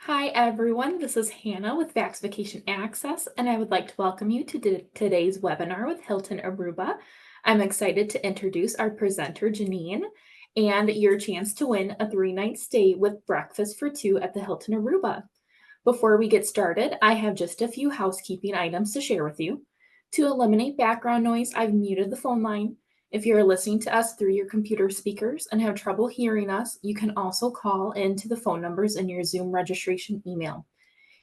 Hi, everyone. This is Hannah with Vax Vacation Access, and I would like to welcome you to today's webinar with Hilton Aruba. I'm excited to introduce our presenter, Janine, and your chance to win a 3-night stay with breakfast for two at the Hilton Aruba. Before we get started, I have just a few housekeeping items to share with you. To eliminate background noise, I've muted the phone line. If you're listening to us through your computer speakers and have trouble hearing us, you can also call into the phone numbers in your Zoom registration email.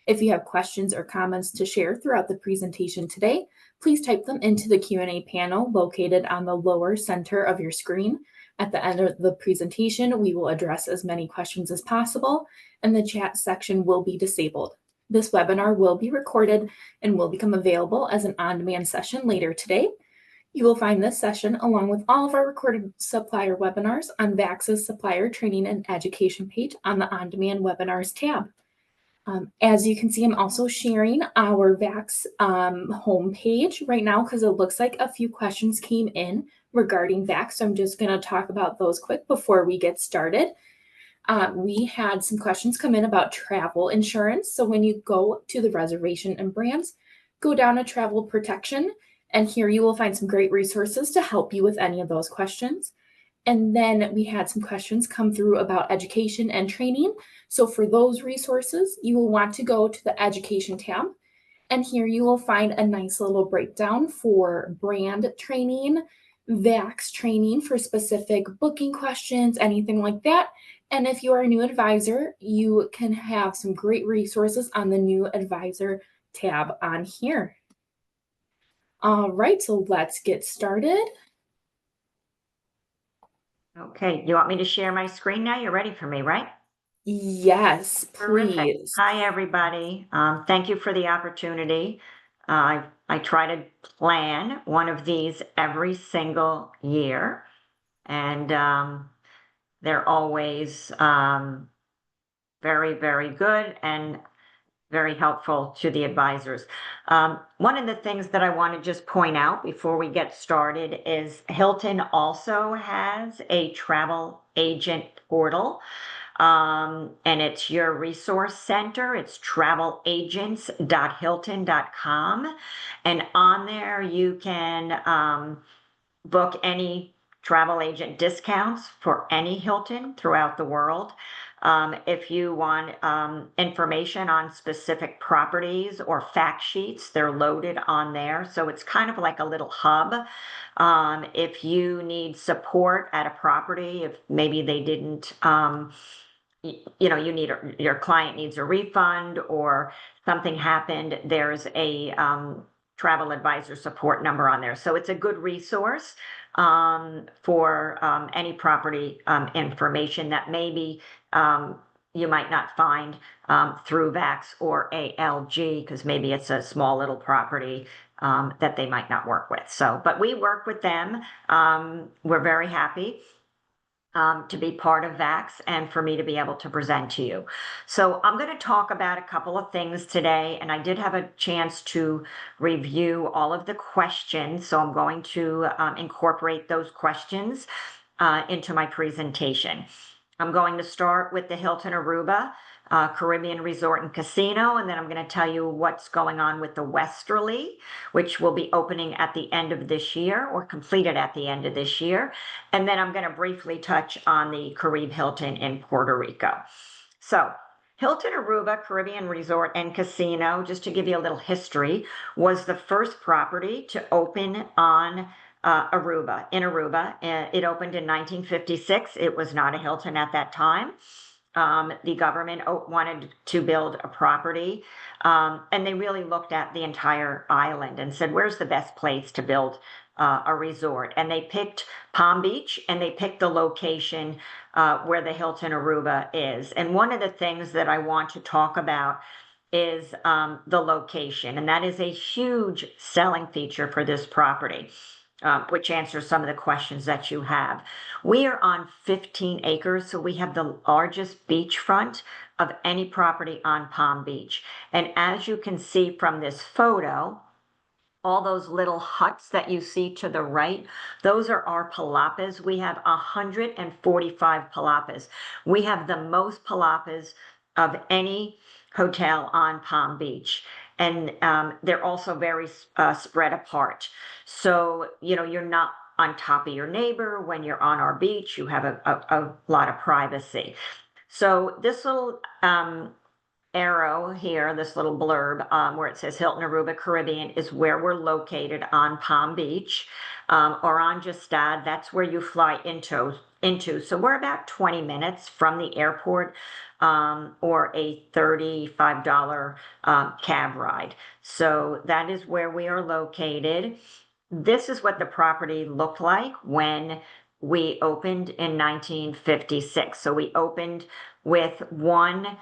If you have questions or comments to share throughout the presentation today, please type them into the Q&A panel located on the lower center of your screen. At the end of the presentation, we will address as many questions as possible, and the chat section will be disabled. This webinar will be recorded and will become available as an on-demand session later today. You will find this session along with all of our recorded supplier webinars on VAX's Supplier Training and Education page on the On-Demand Webinars tab. As you can see, I'm also sharing our VAX homepage right now because it looks like a few questions came in regarding VAX. So I'm just going to talk about those quick before we get started. We had some questions come in about travel insurance. So when you go to the reservation and brands, go down to travel protection, and here you will find some great resources to help you with any of those questions. And then we had some questions come through about education and training. So for those resources, you will want to go to the education tab. And here you will find a nice little breakdown for brand training, VAX training for specific booking questions, anything like that. And if you are a new advisor, you can have some great resources on the new advisor tab on here. All right, so let's get started. Okay, you want me to share my screen now? You're ready for me, right? Yes, Terrific. please. Hi, everybody. Thank you for the opportunity. I try to plan one of these every single year, and they're always very, very good and very helpful to the advisors. One of the things that I want to just point out before we get started is Hilton also has a travel agent portal. And it's your resource center. It's travelagents.hilton.com. And on there, you can book any travel agent discounts for any Hilton throughout the world. If you want information on specific properties or fact sheets, they're loaded on there. So it's kind of like a little hub. If you need support at a property, if maybe they didn't, your client needs a refund or something happened, there's a travel advisor support number on there. So it's a good resource for any property information that maybe you might not find through VAX or ALG, because maybe it's a small little property that they might not work with. So, but we work with them. We're very happy to be part of VAX and for me to be able to present to you. So I'm going to talk about a couple of things today, and I did have a chance to review all of the questions, so I'm going to incorporate those questions into my presentation. I'm going to start with the Hilton Aruba Caribbean Resort and Casino, and then I'm going to tell you what's going on with the Westerly, which will be opening at the end of this year or completed at the end of this year. And then I'm going to briefly touch on the Caribe Hilton in Puerto Rico. So Hilton Aruba Caribbean Resort and Casino, just to give you a little history, was the first property to open on Aruba. It opened in 1956. It was not a Hilton at that time. The government wanted to build a property, and they really looked at the entire island and said, where's the best place to build a resort? And they picked Palm Beach, and they picked the location where the Hilton Aruba is. And one of the things that I want to talk about is the location, and that is a huge selling feature for this property. Which answers some of the questions that you have. We are on 15 acres, so we have the largest beachfront of any property on Palm Beach. And as you can see from this photo, all those little huts that you see to the right, those are our palapas. We have 145 palapas. We have the most palapas of any hotel on Palm Beach. And they're also very spread apart. So, you're not on top of your neighbor when you're on our beach. You have a lot of privacy. So this little arrow here, this little blurb where it says Hilton Aruba Caribbean is where we're located on Palm Beach or on Justad. That's where you fly into. So we're about 20 minutes from the airport or a $35 cab ride. So that is where we are located. This is what the property looked like when we opened in 1956. So we opened with one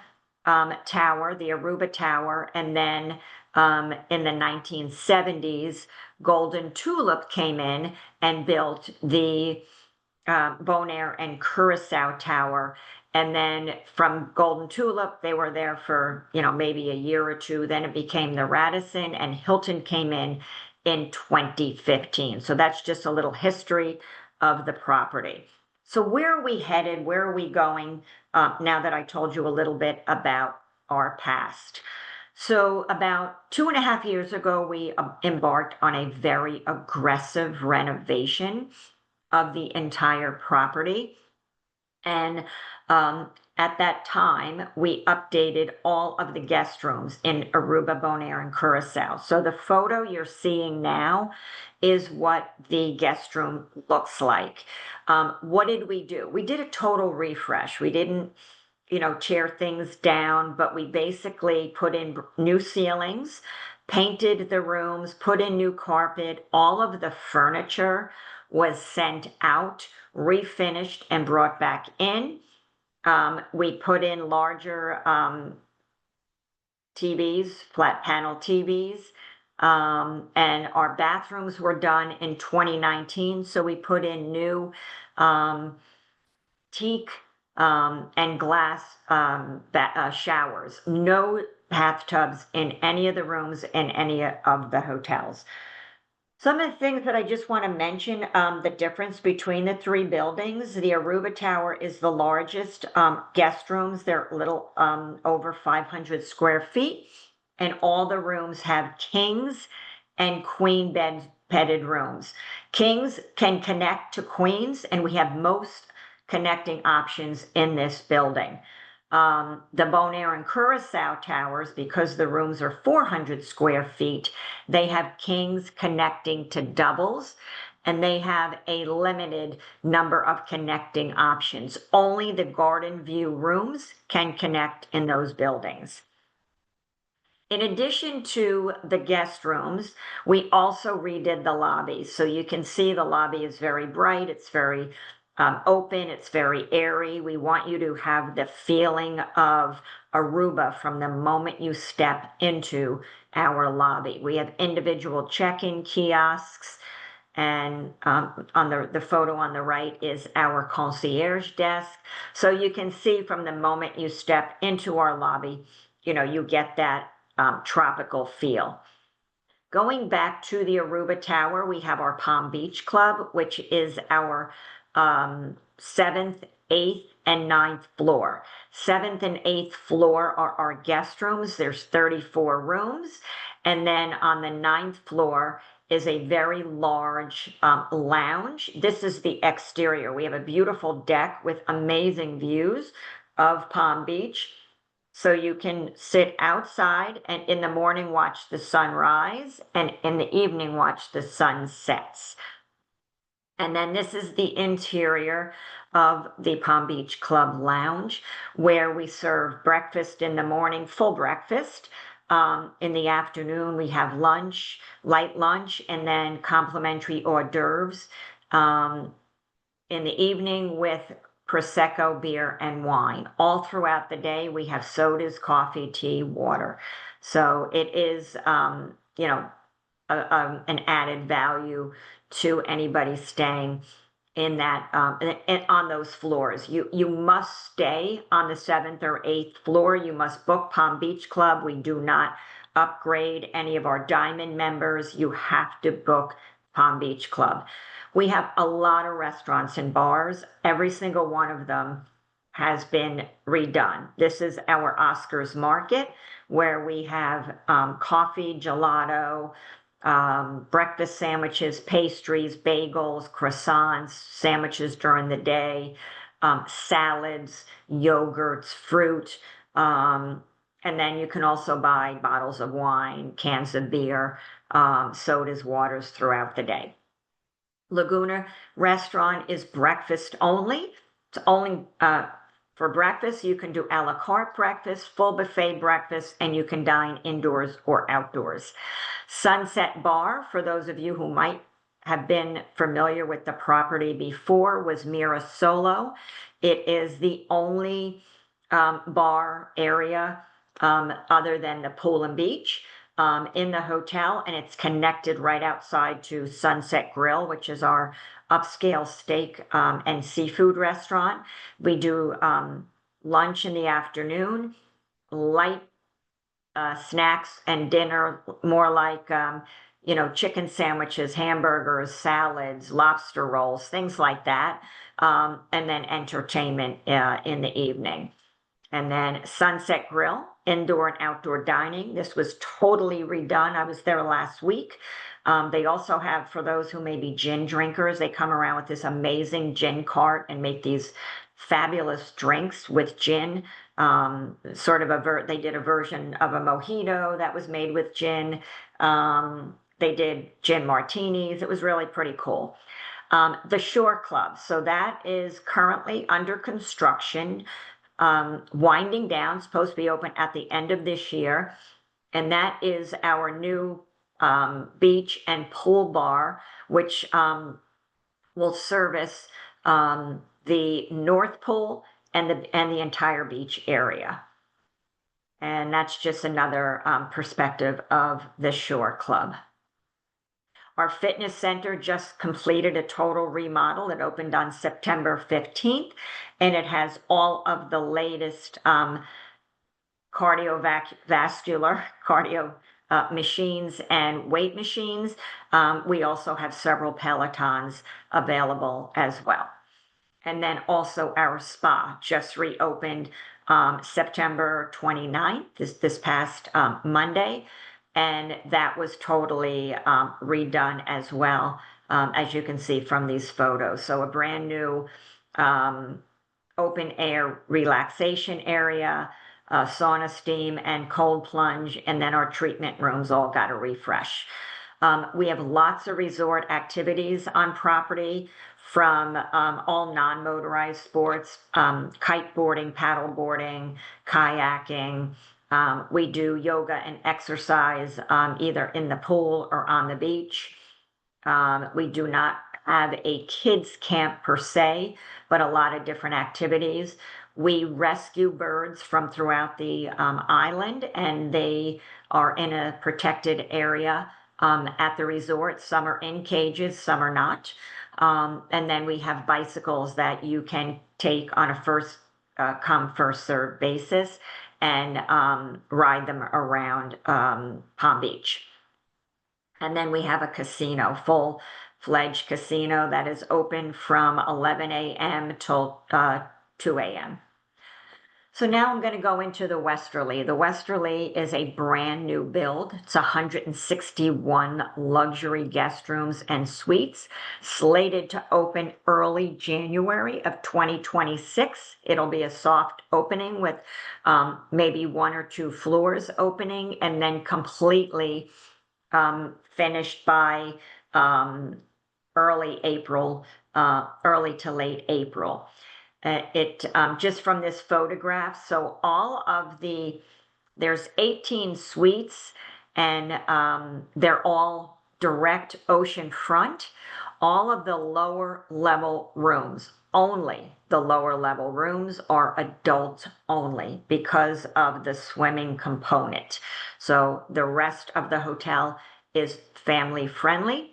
tower, the Aruba Tower, and then in the 1970s, Golden Tulip came in and built the Bonaire and Curacao Tower. And then from Golden Tulip, they were there for, maybe a year or two. Then it became the Radisson, and Hilton came in 2015. So that's just a little history of the property. So where are we headed? Where are we going now that I told you a little bit about our past? So about 2.5 years ago, we embarked on a very aggressive renovation of the entire property. And at that time, we updated all of the guest rooms in Aruba, Bonaire, and Curacao. So the photo you're seeing now is what the guest room looks like. What did we do? We did a total refresh. We didn't, tear things down, but we basically put in new ceilings, painted the rooms, put in new carpet. All of the furniture was sent out, refinished, and brought back in. We put in larger TVs, flat panel TVs, and our bathrooms were done in 2019. So we put in new teak and glass showers. No bathtubs in any of the rooms in any of the hotels. Some of the things that I just want to mention, the difference between the three buildings. The Aruba Tower is the largest guest rooms. They're a little over 500 square feet, and all the rooms have kings and queen bedded rooms. Kings can connect to queens, and we have most connecting options in this building. The Bonaire and Curacao towers, because the rooms are 400 square feet, they have kings connecting to doubles, and they have a limited number of connecting options. Only the garden view rooms can connect in those buildings. In addition to the guest rooms, we also redid the lobby. So you can see the lobby is very bright. It's very open. It's very airy. We want you to have the feeling of Aruba from the moment you step into our lobby. We have individual check-in kiosks. And on the photo on the right is our concierge desk. So you can see from the moment you step into our lobby, you get that tropical feel. Going back to the Aruba Tower, we have our Palm Beach Club, which is our 7th, 8th, and 9th floor. 7th and 8th floor are our guest rooms. There's 34 rooms. And then on the 9th floor is a very large lounge. This is the exterior. We have a beautiful deck with amazing views of Palm Beach. So you can sit outside and in the morning watch the sunrise, and in the evening watch the sun sets. And then this is the interior of the Palm Beach Club Lounge, where we serve breakfast in the morning, full breakfast. In the afternoon, we have lunch, light lunch, and then complimentary hors d'oeuvres. In the evening with Prosecco, beer, and wine. All throughout the day, we have sodas, coffee, tea, water. So it is, an added value to anybody staying in that on those floors. You must stay on the 7th or 8th floor. You must book Palm Beach Club. We do not upgrade any of our Diamond members. You have to book Palm Beach Club. We have a lot of restaurants and bars. Every single one of them has been redone. This is our Oscars Market, where we have coffee, gelato, breakfast sandwiches, pastries, bagels, croissants, sandwiches during the day, salads, yogurts, fruit. And then you can also buy bottles of wine, cans of beer, sodas, waters throughout the day. Laguna Restaurant is breakfast only. It's only for breakfast. You can do a la carte breakfast, full buffet breakfast, and you can dine indoors or outdoors. Sunset Bar, for those of you who might have been familiar with the property before, was Mira Solo. It is the only bar area other than the pool and beach in the hotel, and it's connected right outside to Sunset Grill, which is our upscale steak and seafood restaurant. We do lunch in the afternoon, light snacks and dinner, more like chicken sandwiches, hamburgers, salads, lobster rolls, things like that, and then entertainment in the evening. And then Sunset Grill, indoor and outdoor dining. This was totally redone. I was there last week. They also have, for those who may be gin drinkers, they come around with this amazing gin cart and make these fabulous drinks with gin. They did a version of a mojito that was made with gin. They did gin martinis. It was really pretty cool. The Shore Club. So that is currently under construction, winding down, supposed to be open at the end of this year. And that is our new beach and pool bar, which will service the North Pool and the entire beach area. And that's just another perspective of the Shore Club. Our fitness center just completed a total remodel. It opened on September 15th, and it has all of the latest cardiovascular cardio machines and weight machines. We also have several Pelotons available as well. And then also our spa just reopened September 29th, this past Monday. And that was totally redone as well, as you can see from these photos. So a brand new open air relaxation area, sauna, steam, and cold plunge, and then our treatment rooms all got a refresh. We have lots of resort activities on property, from all non-motorized sports, kiteboarding, paddleboarding, kayaking. We do yoga and exercise either in the pool or on the beach. We do not have a kids camp per se, but a lot of different activities. We rescue birds from throughout the island, and they are in a protected area at the resort. Some are in cages, some are not. And then we have bicycles that you can take on a first come, first served basis and ride them around Palm Beach. And then we have a casino, full-fledged casino that is open from 11 a.m. till 2 a.m. So now I'm going to go into the Westerly. The Westerly is a brand new build. It's 161 luxury guest rooms and suites, slated to open early January of 2026. It'll be a soft opening with maybe one or two floors opening, and then completely finished by early April, early to late April. Just from this photograph, so there's 18 suites, and they're all direct ocean front. All of the lower level rooms, only the lower level rooms, are adult only because of the swimming component. So the rest of the hotel is family friendly,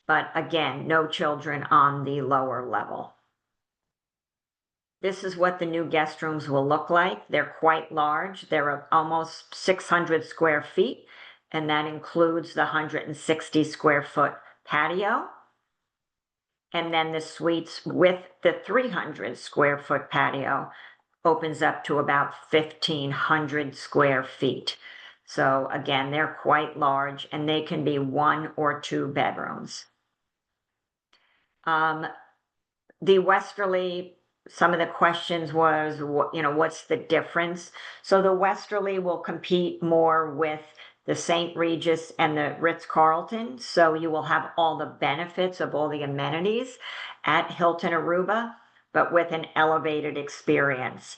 but again, no children on the lower level. This is what the new guest rooms will look like. They're quite large. They're almost 600 square feet, and that includes the 160 square foot patio. And then the suites with the 300 square foot patio opens up to about 1,500 square feet. So again, they're quite large and they can be 1 or 2 bedrooms. The Westerly, some of the questions was, what's the difference? So the Westerly will compete more with the St. Regis and the Ritz-Carlton. So you will have all the benefits of all the amenities at Hilton Aruba, but with an elevated experience.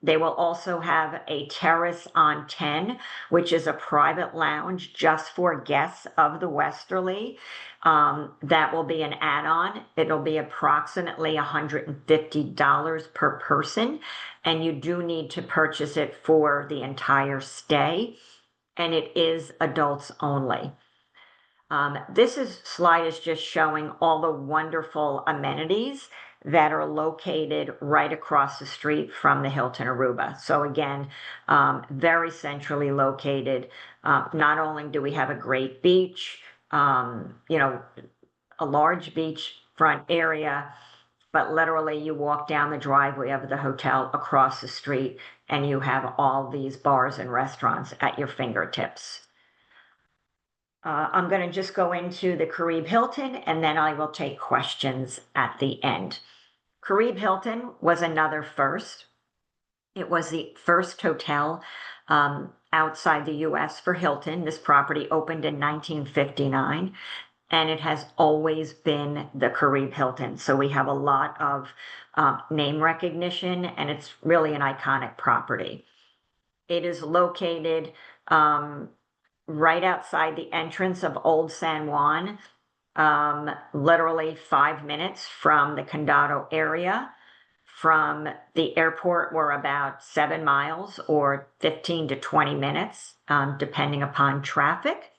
They will also have a terrace on 10, which is a private lounge just for guests of the Westerly. That will be an add-on. It'll be approximately $150 per person, and you do need to purchase it for the entire stay, and it is adults only. Slide is just showing all the wonderful amenities that are located right across the street from the Hilton Aruba. So again, very centrally located. Not only do we have a great beach, a large beachfront area, but literally you walk down the driveway of the hotel across the street and you have all these bars and restaurants at your fingertips. I'm going to just go into the Caribe Hilton and then I will take questions at the end. Caribe Hilton was another first. It was the first hotel outside the US for Hilton. This property opened in 1959 and it has always been the Caribe Hilton. So we have a lot of name recognition and it's really an iconic property. It is located right outside the entrance of Old San Juan, literally 5 minutes from the Condado area. From the airport, we're about 7 miles or 15 to 20 minutes, depending upon traffic.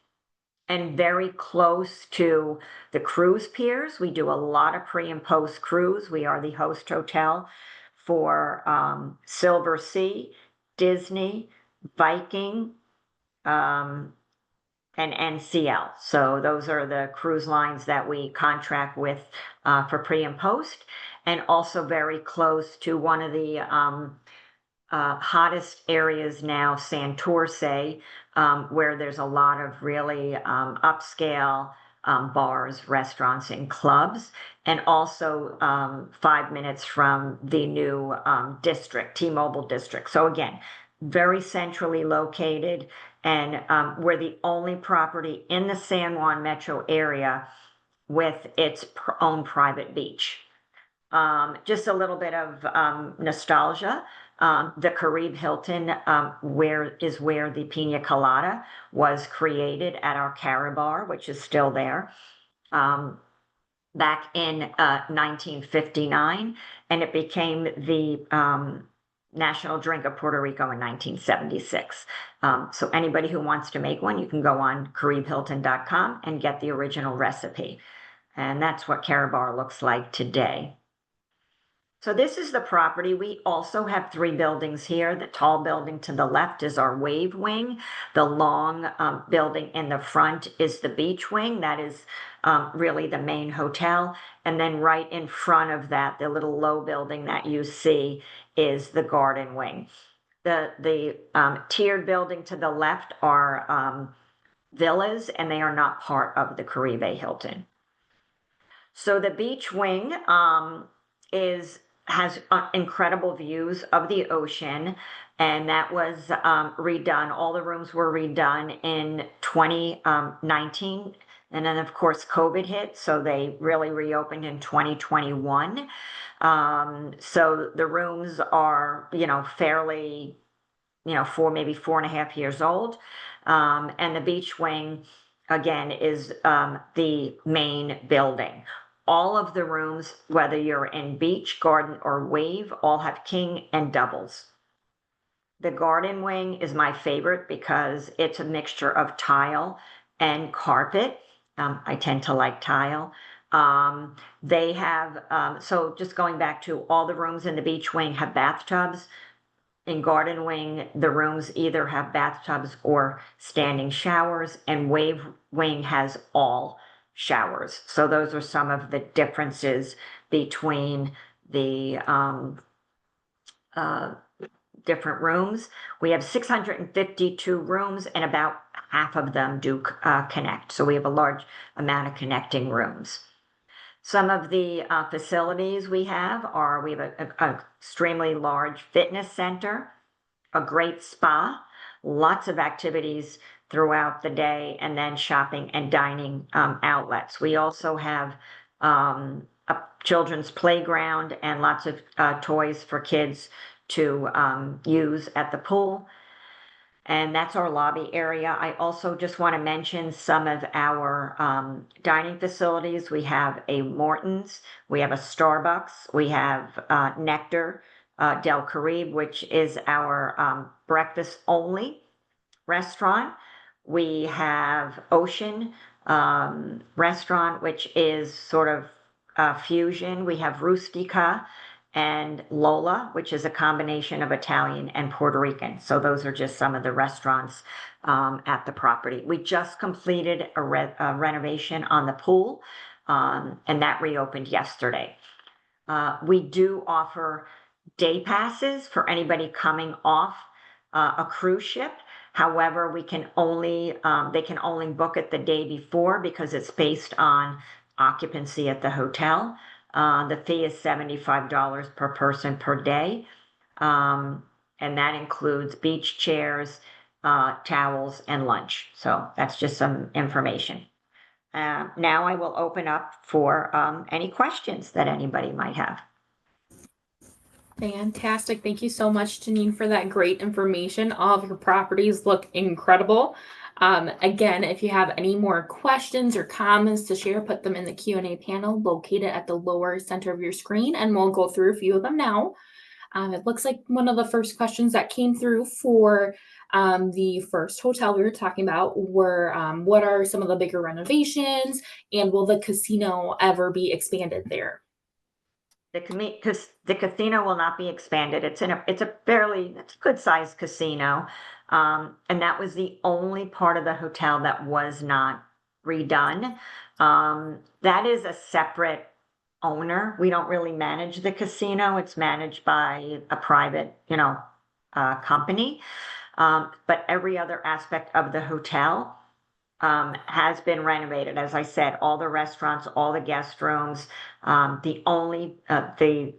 And very close to the cruise piers. We do a lot of pre and post cruise. We are the host hotel for Silver Sea, Disney, Viking, and NCL. So those are the cruise lines that we contract with for pre and post, and also very close to one of the hottest areas now, Santurce, where there's a lot of really upscale bars, restaurants, and clubs, and also 5 minutes from the new district, T-Mobile district. So again, very centrally located, and we're the only property in the San Juan metro area with its own private beach. Just a little bit of nostalgia. The Caribe Hilton, where the Pina Colada was created at our Carabar, which is still there, back in 1959, and it became the national drink of Puerto Rico in 1976. So anybody who wants to make one, you can go on CaribeHilton.com and get the original recipe. And that's what Carabar looks like today. So this is the property. We also have 3 buildings here. The tall building to the left is our wave wing. The long building in the front is the beach wing. That is really the main hotel. And then right in front of that, the little low building that you see is the garden wing. The tiered building to the left are villas, and they are not part of the Caribe Hilton. So the beach wing has incredible views of the ocean, and that was redone. All the rooms were redone in 2019, and then of course COVID hit, so they really reopened in 2021. So the rooms are, fairly, maybe 4.5 years old, and the beach wing again is the main building. All of the rooms, whether you're in beach, garden, or wave, all have king and doubles. The garden wing is my favorite because it's a mixture of tile and carpet. I tend to like tile. They have, so just going back to all the rooms in the beach wing have bathtubs. In garden wing, the rooms either have bathtubs or standing showers, and wave wing has all showers. So those are some of the differences between the uh, different rooms. We have 652 rooms, and about half of them do connect. So we have a large amount of connecting rooms. Some of the facilities we have are we have a extremely large fitness center, a great spa, lots of activities throughout the day, and then shopping and dining outlets. We also have a children's playground and lots of toys for kids to use at the pool. And that's our lobby area. I also just want to mention some of our dining facilities. We have a Morton's, we have a Starbucks, we have Nectar Del Caribe, which is our breakfast only restaurant. We have Ocean Restaurant, which is sort of fusion. We have Rustica and Lola, which is a combination of Italian and Puerto Rican. So those are just some of the restaurants at the property. We just completed a renovation on the pool, and that reopened yesterday. We do offer day passes for anybody coming off a cruise ship. However, we can only they can only book it the day before because it's based on occupancy at the hotel. The fee is $75 per person per day, and that includes beach chairs, towels, and lunch. So that's just some information. Now I will open up for any questions that anybody might have. Fantastic. Thank you so much, Janine, for that great information. All of your properties look incredible. Again, if you have any more questions or comments to share, put them in the Q&A panel located at the lower center of your screen, and we'll go through a few of them now. It looks like one of the first questions that came through for the first hotel we were talking about were what are some of the bigger renovations, and will the casino ever be expanded there? Because the casino will not be expanded. It's a fairly it's a good sized casino, and that was the only part of the hotel that was not redone. That is a separate owner. We don't really manage the casino. It's managed by a private, company. But every other aspect of the hotel has been renovated. As I said, all the restaurants, all the guest rooms, the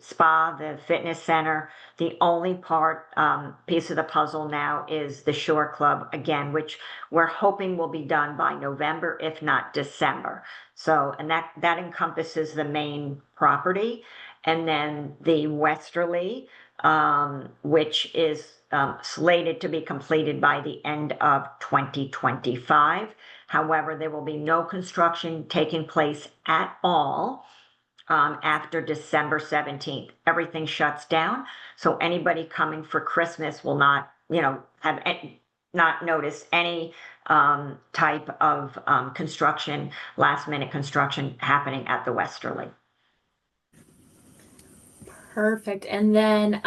spa, the fitness center, the only piece of the puzzle now is the Shore Club again, which we're hoping will be done by November, if not December. So, and that encompasses the main property. And then the Westerly, which is slated to be completed by the end of 2025. However, there will be no construction taking place at all after December 17th. Everything shuts down. So anybody coming for Christmas will not, not notice any type of construction, last minute construction happening at the Westerly. Perfect. And then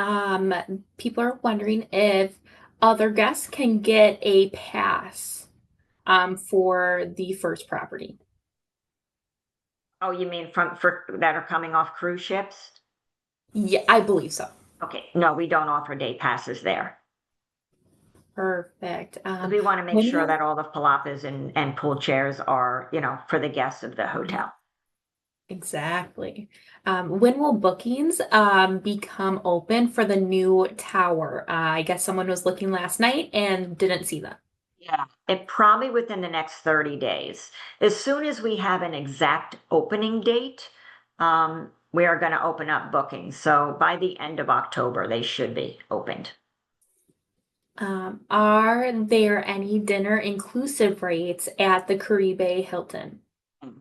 people are wondering if other guests can get a pass for the first property. Oh, you mean for that are coming off cruise ships? Yeah, I believe so. Okay, no, we don't offer day passes there. Perfect. Because we want to make When sure will that all the palapas and pool chairs are, for the guests of the hotel. exactly? When will bookings become open for the new tower? I guess someone was looking last night and didn't see them. Yeah, it probably within the next 30 days. As soon as we have an exact opening date, we are going to open up bookings. So by the end of October, they should be opened. Are there any dinner inclusive rates at the Caribe Hilton?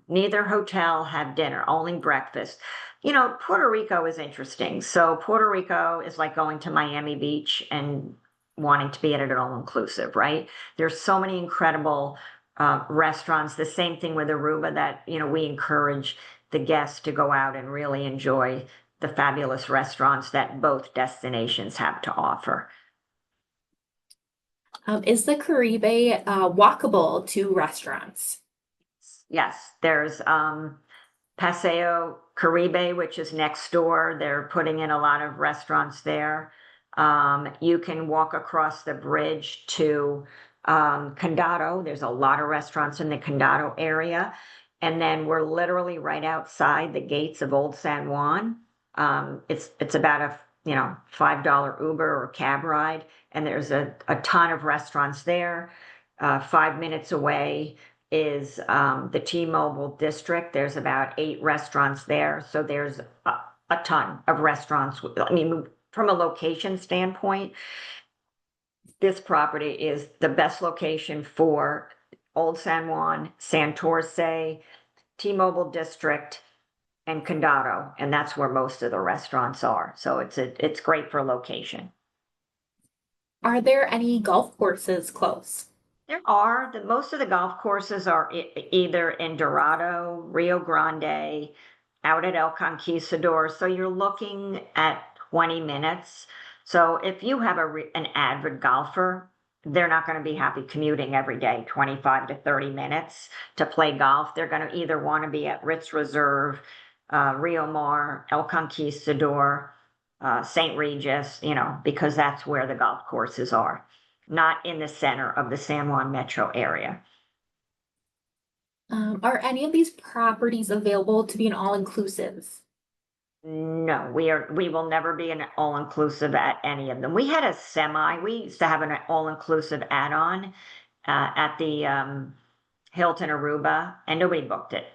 Neither hotel have dinner, only breakfast. Puerto Rico is interesting. So Puerto Rico is like going to Miami Beach and wanting to be at an all-inclusive, right? There's so many incredible restaurants. The same thing with Aruba that, we encourage the guests to go out and really enjoy the fabulous restaurants that both destinations have to offer. Is the Caribe walkable to restaurants? Yes, there's Paseo Caribe, which is next door. They're putting in a lot of restaurants there. You can walk across the bridge to Condado. There's a lot of restaurants in the Condado area. And then we're literally right outside the gates of Old San Juan. It's about a $5 Uber or cab ride, and there's a ton of restaurants there. 5 minutes away is the T-Mobile district. There's about 8 restaurants there, so there's a ton of restaurants. I mean, from a location standpoint, this property is the best location for Old San Juan, Santurce, T-Mobile District, and Condado, and that's where most of the restaurants are. So it's great for location. Are there any golf courses close? There are most of the golf courses are either in Dorado, Rio Grande, out at El Conquistador. So you're looking at 20 minutes. So if you have an avid golfer, they're not going to be happy commuting every day, 25 to 30 minutes to play golf. They're going to either want to be at Ritz Reserve, Rio Mar, El Conquistador, St. Regis, because that's where the golf courses are, not in the center of the San Juan metro area. Are any of these properties available to be an all-inclusive? No, we will never be an all-inclusive at any of them. We had a semi, we used to have an all-inclusive add-on at the Hilton Aruba, and nobody booked it,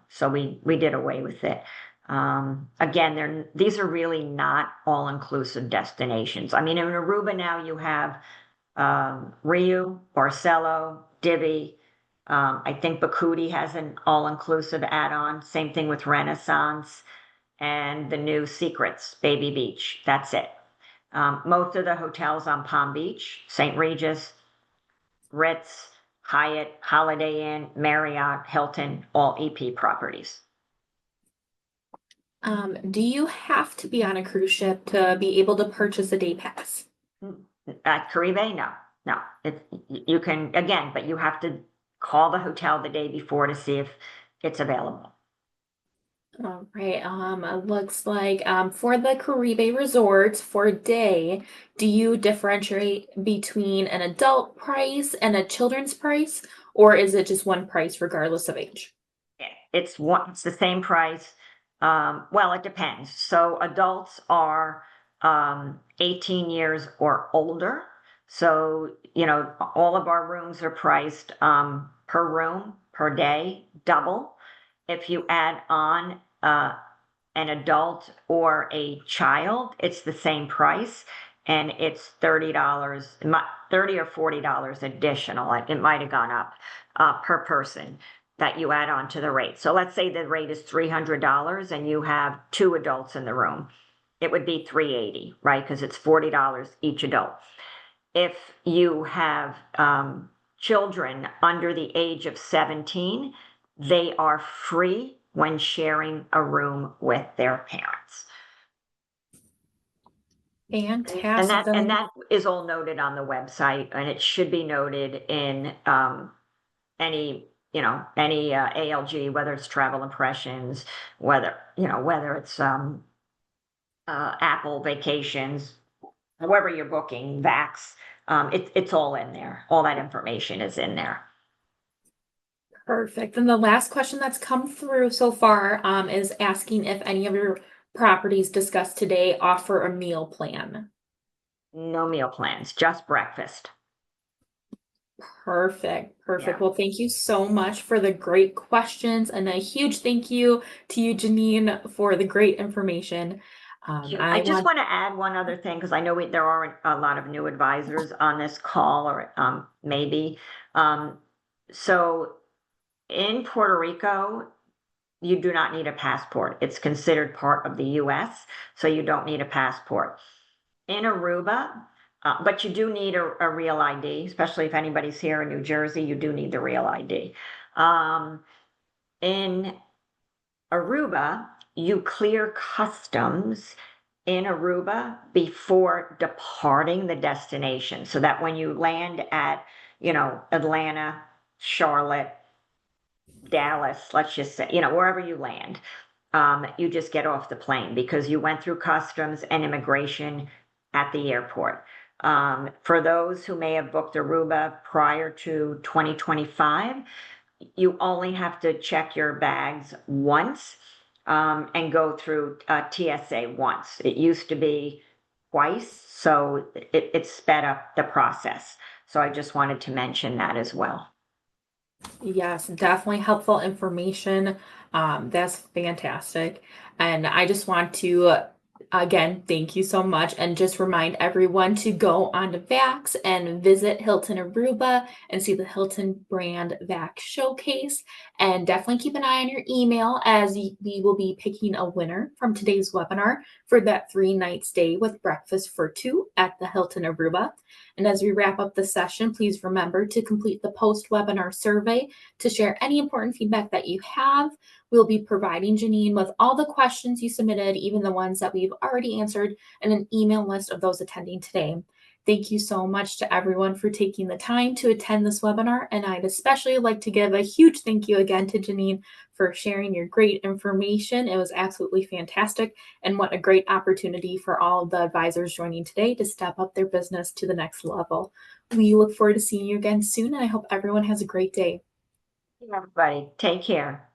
so we did away with it. Again, these are really not all-inclusive destinations. I mean, in Aruba now you have Rio, Barcelo, Divi. I think Bakuti has an all-inclusive add-on. Same thing with Renaissance and the new Secrets, Baby Beach. That's it. Most of the hotels on Palm Beach, St. Regis, Ritz, Hyatt, Holiday Inn, Marriott, Hilton, all EP properties. Do you have to be on a cruise ship to be able to purchase a day pass? At Caribe, no, no. You can, again, but you have to call the hotel the day before to see if it's available. All right. It looks like for the Caribe resorts for a day, do you differentiate between an adult price and a children's price, or is it just one price regardless of age? Yeah, it's the same price. Well, it depends. So adults are 18 years or older. So, all of our rooms are priced per room, per day, double. If you add on an adult or a child, it's the same price, and it's $30, $30 or $40 additional. It might have gone up per person that you add on to the rate. So let's say the rate is $300 and you have 2 adults in the room. It would be $380, right? Because it's $40 each adult. If you have children under the age of 17, they are free when sharing a room with their parents. Fantastic. And that is all noted on the website, and it should be noted in any ALG, whether it's Travel Impressions, whether it's Apple Vacations, however you're booking, Vax, it's all in there. All that information is in there. Perfect. And the last question that's come through so far is asking if any of your properties discussed today offer a meal plan. No meal plans, just breakfast. Perfect. Perfect. Yeah. Well, thank you so much for the great questions, and a huge thank you to you, Janine, for the great information. I just want to add one other thing, because I know there are a lot of new advisors on this call, or maybe. So in Puerto Rico, you do not need a passport. It's considered part of the US, so you don't need a passport. In Aruba, but you do need a real ID, especially if anybody's here in New Jersey, you do need the real ID. In Aruba, you clear customs in Aruba before departing the destination, so that when you land at, Atlanta, Charlotte, Dallas, let's just say, wherever you land, you just get off the plane because you went through customs and immigration at the airport. For those who may have booked Aruba prior to 2025, you only have to check your bags once and go through TSA once. It used to be twice, so it sped up the process. So I just wanted to mention that as well. Yes, definitely helpful information. That's fantastic. And I just want to, again, thank you so much. And just remind everyone to go on to Vax and visit Hilton Aruba and see the Hilton brand Vax showcase. And definitely keep an eye on your email as we will be picking a winner from today's webinar for that 3 night stay with breakfast for two at the Hilton Aruba. And as we wrap up the session, please remember to complete the post-webinar survey to share any important feedback that you have. We'll be providing Janine with all the questions you submitted, even the ones that we've already answered, and an email list of those attending today. Thank you so much to everyone for taking the time to attend this webinar, and I'd especially like to give a huge thank you again to Janine for sharing your great information. It was absolutely fantastic, and what a great opportunity for all of the advisors joining today to step up their business to the next level. We look forward to seeing you again soon, and I hope everyone has a great day. Everybody, take care.